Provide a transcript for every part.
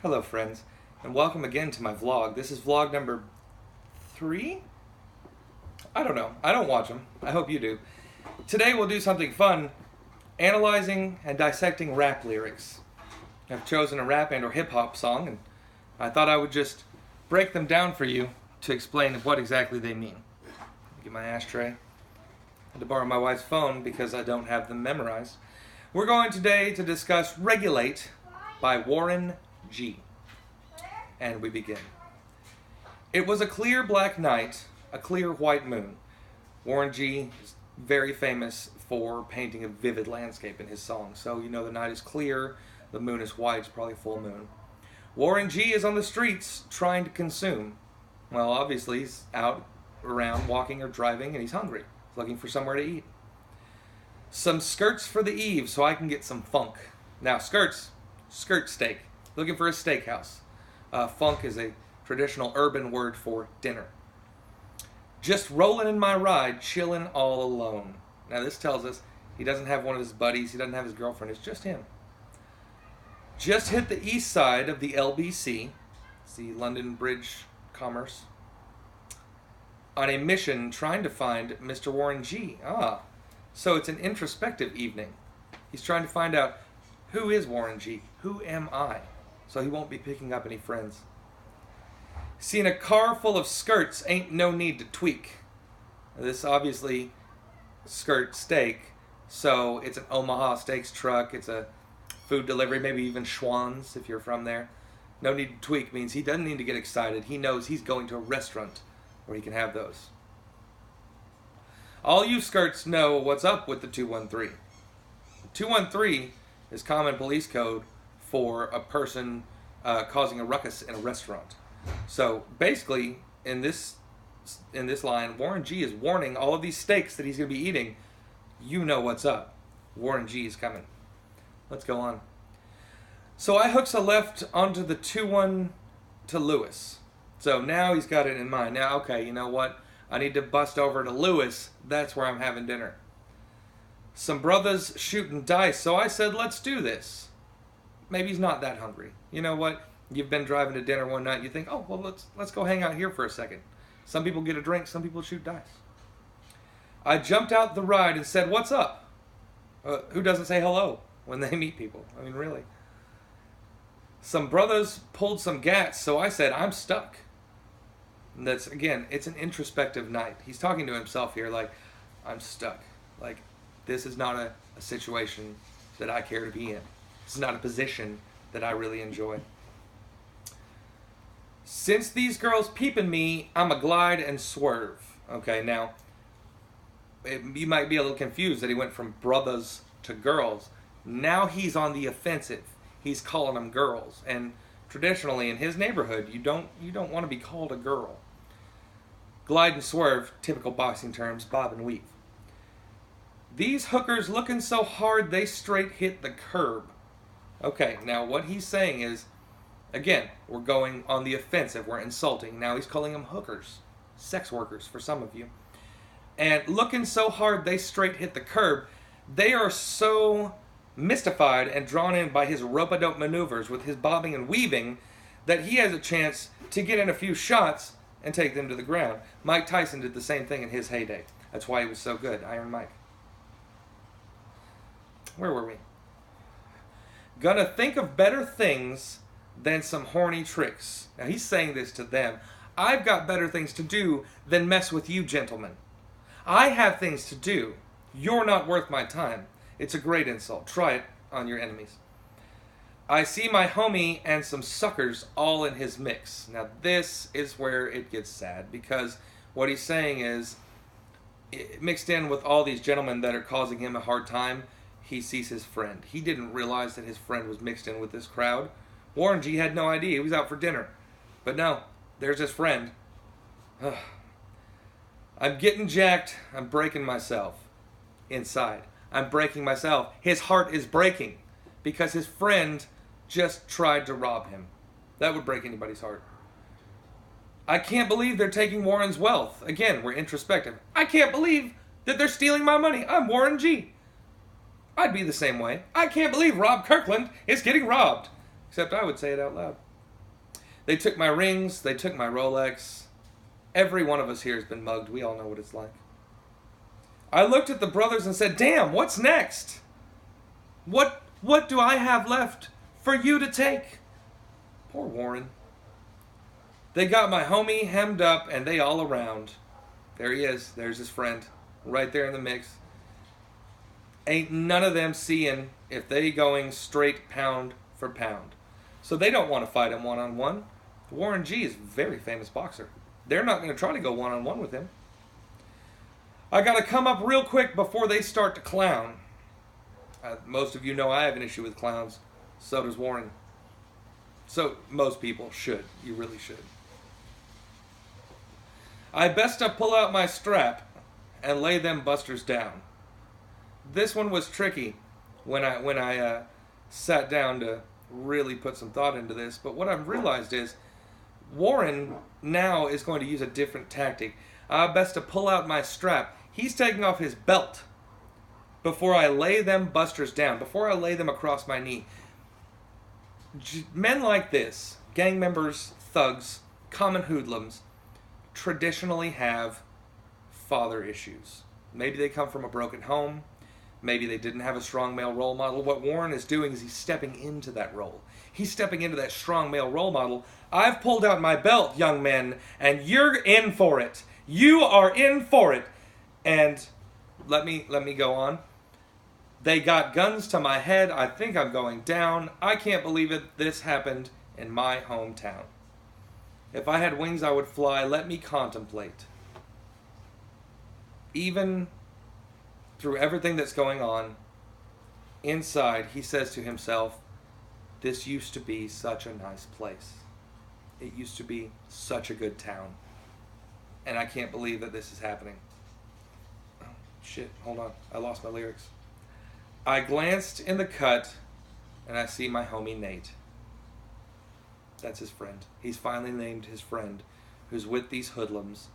Hello friends, and welcome again to my vlog. This is vlog number 3? I don't know. I don't watch them. I hope you do. Today we'll do something fun, analyzing and dissecting rap lyrics. I've chosen a rap and or hip-hop song, and I thought I would just break them down for you to explain what exactly they mean. Get my ashtray. I had to borrow my wife's phone because I don't have them memorized. We're going today to discuss Regulate by Warren G. And we begin. It was a clear black night, a clear white moon. Warren G is very famous for painting a vivid landscape in his songs. So you know the night is clear, the moon is white, it's probably full moon. Warren G is on the streets trying to consume. Well, obviously he's out around walking or driving and he's hungry. He's looking for somewhere to eat. Some skirts for the eve so I can get some funk. Now skirts, skirt steak. Looking for a steakhouse. Funk is a traditional urban word for dinner. Just rolling in my ride, chilling all alone. Now this tells us he doesn't have one of his buddies, he doesn't have his girlfriend, it's just him. Just hit the east side of the LBC, it's the London Bridge Commerce, on a mission trying to find Mr. Warren G. So it's an introspective evening. He's trying to find out, who is Warren G? Who am I? So he won't be picking up any friends. Seeing a car full of skirts ain't no need to tweak. This obviously skirt steak, so it's an Omaha Steaks truck, it's a food delivery, maybe even Schwann's if you're from there. No need to tweak means he doesn't need to get excited. He knows he's going to a restaurant where he can have those. All you skirts know what's up with the 213. 213 is common police code for a person causing a ruckus in a restaurant. So basically, in this line, Warren G is warning all of these steaks that he's going to be eating. You know what's up. Warren G is coming. Let's go on. So I hooks a left onto the 2-1 to Lewis. So now he's got it in mind. Now, okay, you know what? I need to bust over to Lewis. That's where I'm having dinner. Some brothers shooting dice, so I said, let's do this. Maybe he's not that hungry. You know what? You've been driving to dinner one night, you think, oh, well, let's go hang out here for a second. Some people get a drink, some people shoot dice. I jumped out the ride and said, what's up? Who doesn't say hello when they meet people? I mean, really. Some brothers pulled some gats, so I said, I'm stuck. And that's, again, it's an introspective night. He's talking to himself here like, I'm stuck. Like, this is not a situation that I care to be in. This is not a position that I really enjoy. Since these girls peeping me, I'm a glide and swerve. Okay, now, you might be a little confused that he went from brothers to girls. Now he's on the offensive. He's calling them girls. And traditionally in his neighborhood, you don't want to be called a girl. Glide and swerve, typical boxing terms, bob and weave. These hookers looking so hard they straight hit the curb. Okay, now what he's saying is, again, we're going on the offensive, we're insulting. Now he's calling them hookers, sex workers for some of you. And looking so hard they straight hit the curb, they are so mystified and drawn in by his rope-a-dope maneuvers with his bobbing and weaving that he has a chance to get in a few shots and take them to the ground. Mike Tyson did the same thing in his heyday. That's why he was so good, Iron Mike. Where were we? Gonna think of better things than some horny tricks. Now he's saying this to them. I've got better things to do than mess with you gentlemen. I have things to do. You're not worth my time. It's a great insult. Try it on your enemies. I see my homie and some suckers all in his mix. Now this is where it gets sad because what he's saying is, mixed in with all these gentlemen that are causing him a hard time, he sees his friend. He didn't realize that his friend was mixed in with this crowd. Warren G had no idea. He was out for dinner. But no, there's his friend. I'm getting jacked. I'm breaking myself. Inside. I'm breaking myself. His heart is breaking because his friend just tried to rob him. That would break anybody's heart. I can't believe they're taking Warren's wealth. Again, we're introspective. I can't believe that they're stealing my money. I'm Warren G. I'd be the same way. I can't believe Rob Kirkland is getting robbed. Except I would say it out loud. They took my rings. They took my Rolex. Every one of us here has been mugged. We all know what it's like. I looked at the brothers and said, damn, what's next? What do I have left for you to take? Poor Warren. They got my homie hemmed up and they all around. There he is. There's his friend. Right there in the mix. Ain't none of them seeing if they going straight pound for pound. So they don't want to fight him one-on-one. Warren G is a very famous boxer. They're not going to try to go one-on-one with him. I got to come up real quick before they start to clown. Most of you know I have an issue with clowns. So does Warren. So most people should. You really should. I best to pull out my strap and lay them busters down. This one was tricky when I sat down to really put some thought into this. But what I've realized is Warren now is going to use a different tactic. I best to pull out my strap. He's taking off his belt before I lay them busters down, before I lay them across my knee. Men like this, gang members, thugs, common hoodlums, traditionally have father issues. Maybe they come from a broken home. Maybe they didn't have a strong male role model. What Warren is doing is he's stepping into that role. He's stepping into that strong male role model. I've pulled out my belt, young men, and you're in for it. You are in for it. And let me go on. They got guns to my head. I think I'm going down. I can't believe it. This happened in my hometown. If I had wings, I would fly. Let me contemplate. Even through everything that's going on, inside, he says to himself, this used to be such a nice place. It used to be such a good town. And I can't believe that this is happening. Oh, shit, hold on. I lost my lyrics. I glanced in the cut, and I see my homie Nate. That's his friend. He's finally named his friend, who's with these hoodlums.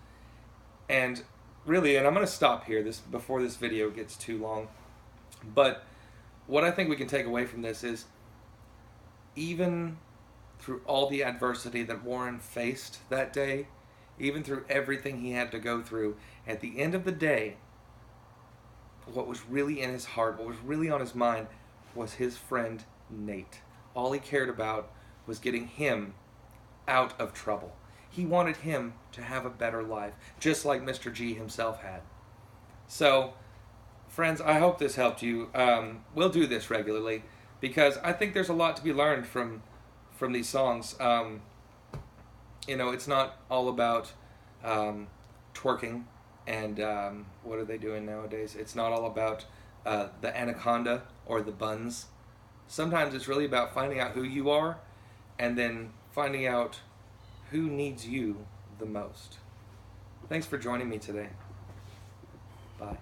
And really, and I'm going to stop here before this video gets too long, but what I think we can take away from this is, even through all the adversity that Warren faced that day, even through everything he had to go through, at the end of the day, what was really in his heart, what was really on his mind, was his friend Nate. All he cared about was getting him out of trouble. He wanted him to have a better life, just like Mr. G himself had. So, friends, I hope this helped you. We'll do this regularly, because I think there's a lot to be learned from these songs. You know, it's not all about twerking and what are they doing nowadays? It's not all about the anaconda or the buns. Sometimes it's really about finding out who you are and then finding out who needs you the most. Thanks for joining me today. Bye.